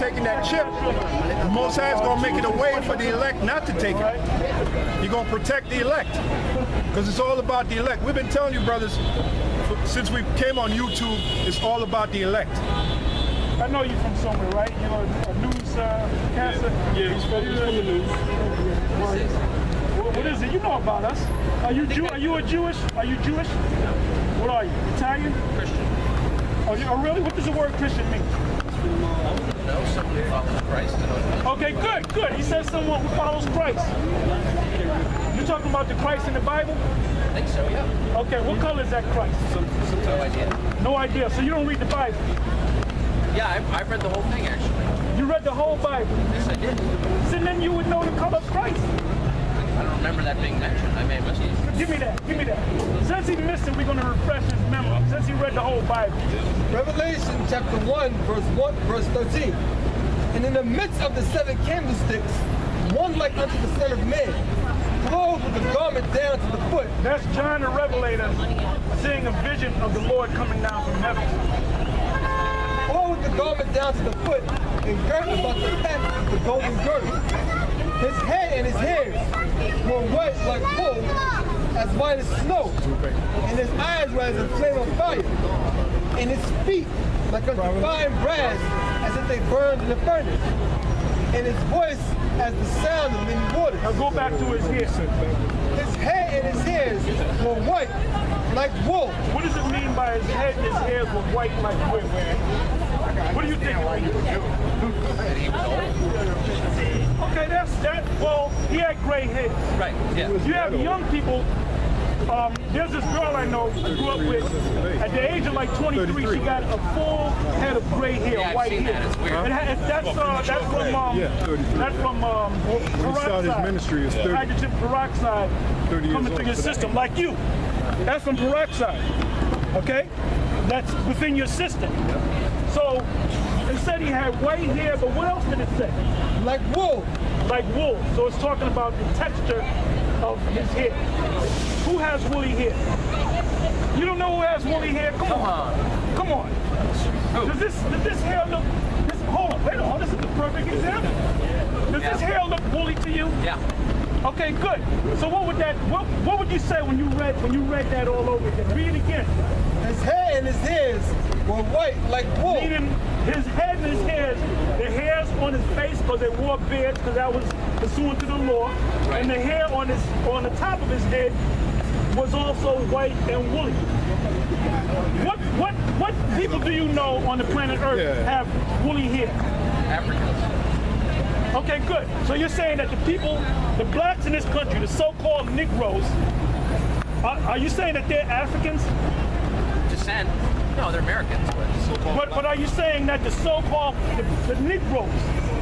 taking that chip, the Most High is going to make it a way for the elect not to take it. You're going to protect the elect, because it's all about the elect. We've been telling you, brothers, since we came on YouTube, it's all about the elect. I know you from somewhere, right? You're a newscaster? Yeah, he's from the news. What is it? You know about us. Are you Jew? Are you a Jewish? Are you Jewish? What are you? Italian? Christian. Oh, really? What does the word Christian mean? No, someone who follows Christ. Okay, good. He says someone who follows Christ. You're talking about the Christ in the Bible? I think so, yeah. Okay, what color is that Christ? No idea. No idea. So you don't read the Bible? Yeah, I've read the whole thing, actually. You read the whole Bible? Yes, I did. So then you would know the color of Christ. I don't remember that being mentioned. I may have missed it. Give me that. Since he missed it, we're going to refresh his memory. Since he read the whole Bible. Revelation chapter 1, verse 13. And in the midst of the 7 candlesticks, one like unto the Son of Man, clothed with a garment down to the foot. That's John the Revelator seeing a vision of the Lord coming down from heaven. Clothed with the garment down to the foot, and girded about the neck with the golden girdle. His head and his hairs were white like wool, as white as snow, and his eyes were as a flame of fire, and his feet like unto fine brass, as if they burned in the furnace, and his voice as the sound of many waters. Now go back to his hair. His head and his hairs were white like wool. What does it mean by his head and his hairs were white like wool? What do you think? That he was old. Okay, that's that. Well, he had gray hair. Right, yeah. You have young people. There's this girl I know I grew up with. At the age of like 23, she got a full head of gray hair, Yeah, I've white seen hair. that. It's weird. That's from started his ministry as 30. hydrogen peroxide 30 years coming old through your today. system, like you. That's from peroxide. Okay, that's within your system. So it said he had white hair, but what else did it say? Like wool. Like wool. So it's talking about the texture of his hair. Who has woolly hair? You don't know who has woolly hair? Come on. Does this hair look? Hold on, wait on. This is the perfect example. Does this hair look woolly to you? Yeah. Okay, good. So what would you say when you read that all over again? Read it again. His head and his hairs were white like wool. Meaning his head and his hairs, the hairs on his face because they wore beards because that was pursuant to the law, Right. and the hair on the top of his head was also white and woolly. What people do you know on the planet Earth have woolly hair? Africans. Okay, good. So you're saying that the blacks in this country, the so-called Negroes, are you saying that they're Africans? Descent. No, they're Americans, but so-called. But are you saying that the so-called the Negroes,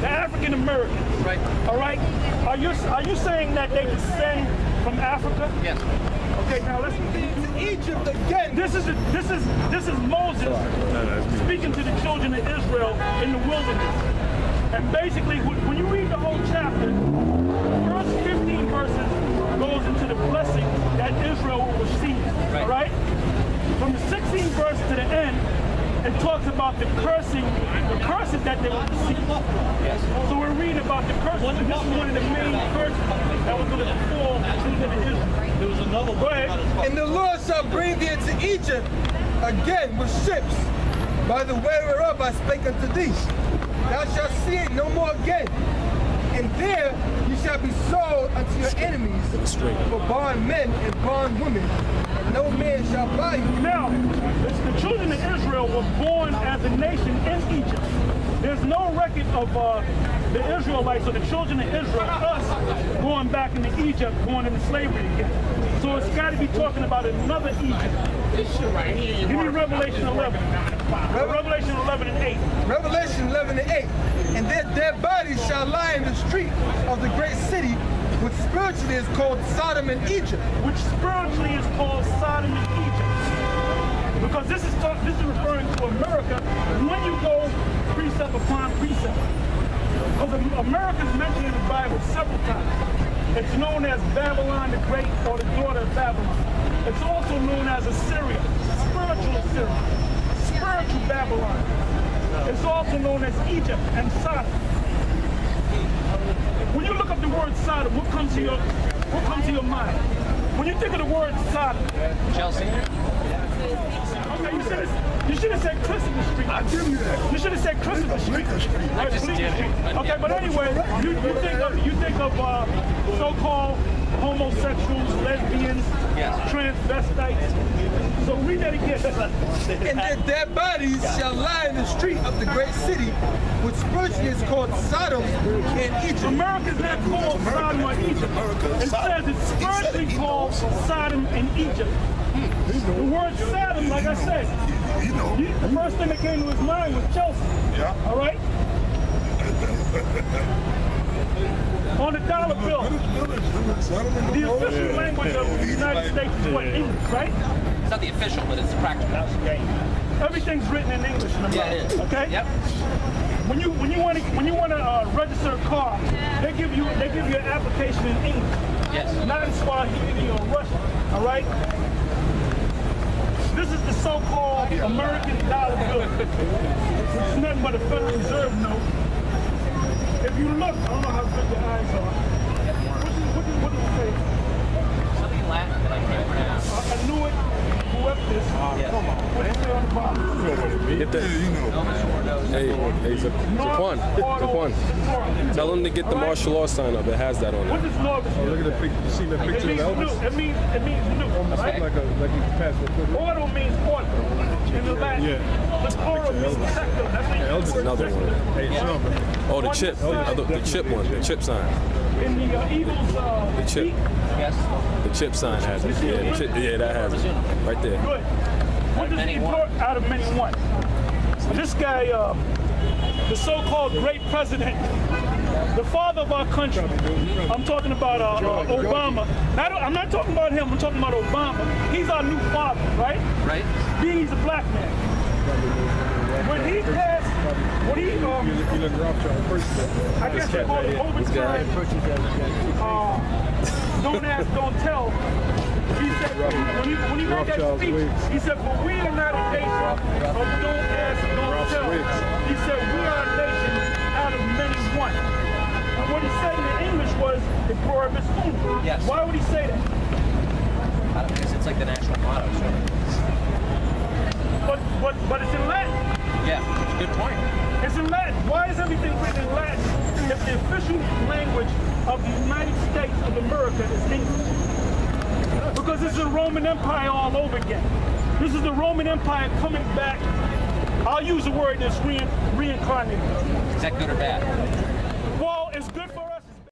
the African Americans, Right. all right, are you saying that they descend from Africa? Yes. Okay, now listen. Egypt again. This is Moses speaking to the children of Israel in the wilderness. And basically, when you read the whole chapter, the first 15 verses goes into the blessing that Israel will receive. Right. All right? From the 16th verse to the end, it talks about the curses that they will receive. Yes. So we're reading about the curses. And this is one of the main curses that was going to befall the children of Israel. There was another one. Go ahead. And the Lord shall bring thee into Egypt again with ships, by the way whereof I spake unto thee. Thou shalt see it no more again. And there you shall be sold unto your enemies for bondmen and bondwomen, and no man shall buy you. Now, the children of Israel were born as a nation in Egypt. There's no record of the Israelites or the children of Israel, us, going back into Egypt, going into slavery again. So it's got to be talking about another Egypt. Give me Revelation 11. Revelation 11 and 8. Revelation 11 and 8. And their dead bodies shall lie in the street of the great city, which spiritually is called Sodom and Egypt. Which spiritually is called Sodom and Egypt. Because this is referring to America when you go precept upon precept. Because America is mentioned in the Bible several times. It's known as Babylon the Great, or the daughter of Babylon. It's also known as Assyria, spiritual Assyria, spiritual Babylon. It's also known as Egypt and Sodom. When you look up the word Sodom, what comes to your mind? When you think of the word Sodom, Chelsea. okay, you should have said Christopher Street. I give you that. You should have said Christopher Street. I just did it. Okay, but anyway, you think of so-called homosexuals, lesbians, Yes. transvestites. So read that again. And their dead bodies shall lie in the street of the great city, which spiritually is called Sodom and Egypt. America's not called Sodom or Egypt. It says it's spiritually called Sodom and Egypt. The word Sodom, like I said, the first thing that came to his mind was Chelsea. Yeah. All right? On the dollar bill, the official language of the United States is what? English, right? It's not the official, but it's practical. Everything's written in English in America. Yeah, it is. Okay? Yep. When you want to register a car, they give you an application in English, Yes. not in Swahili or Russian. All right. This is the so-called American dollar bill. It's nothing but a Federal Reserve note. If you look, I don't know how good your eyes are. What does it say? Something in Latin that I can't pronounce. I knew it. Whoever this. Yes. What does it say on the bottom? Get that. Hey, Zaquan. Tell him to get the martial law sign up. It has that on What it. does Norvis do? Look at the picture. You seen the It picture means of new. Elvis? It means new. Right? Like you can pass it. Order means order in the Latin. Yeah. The Torah means sector. That's what Elvis is Another one. Hey, Sean. Oh, the chip. The chip one. The chip sign. in the Eagles. The chip. Yes. The chip sign has it. Yeah, the chip, yeah, that has it. Right there. Good. What does he put out of many one? This guy, the so-called great president, the father of our country. I'm talking about Obama. I'm not talking about him. I'm talking about Obama. He's our new father, right? Right. Being he's a black man. When he passed, I guess they call it overtime. Don't ask, don't tell. He said, when he made that speech, he said, for we are not a nation of don't ask, don't tell. He said, we are a nation out of many one. And what he said in English was, the pluribus unum. Yes. Why would he say that? I don't guess it's like the national motto, sort of. But it's in Latin. Yeah, good point. It's in Latin. Why is everything written in Latin if the official language of the United States of America is English? Because this is the Roman Empire all over again. This is the Roman Empire coming back. I'll use the word that's reincarnated. Is that good or bad? Well, it's good for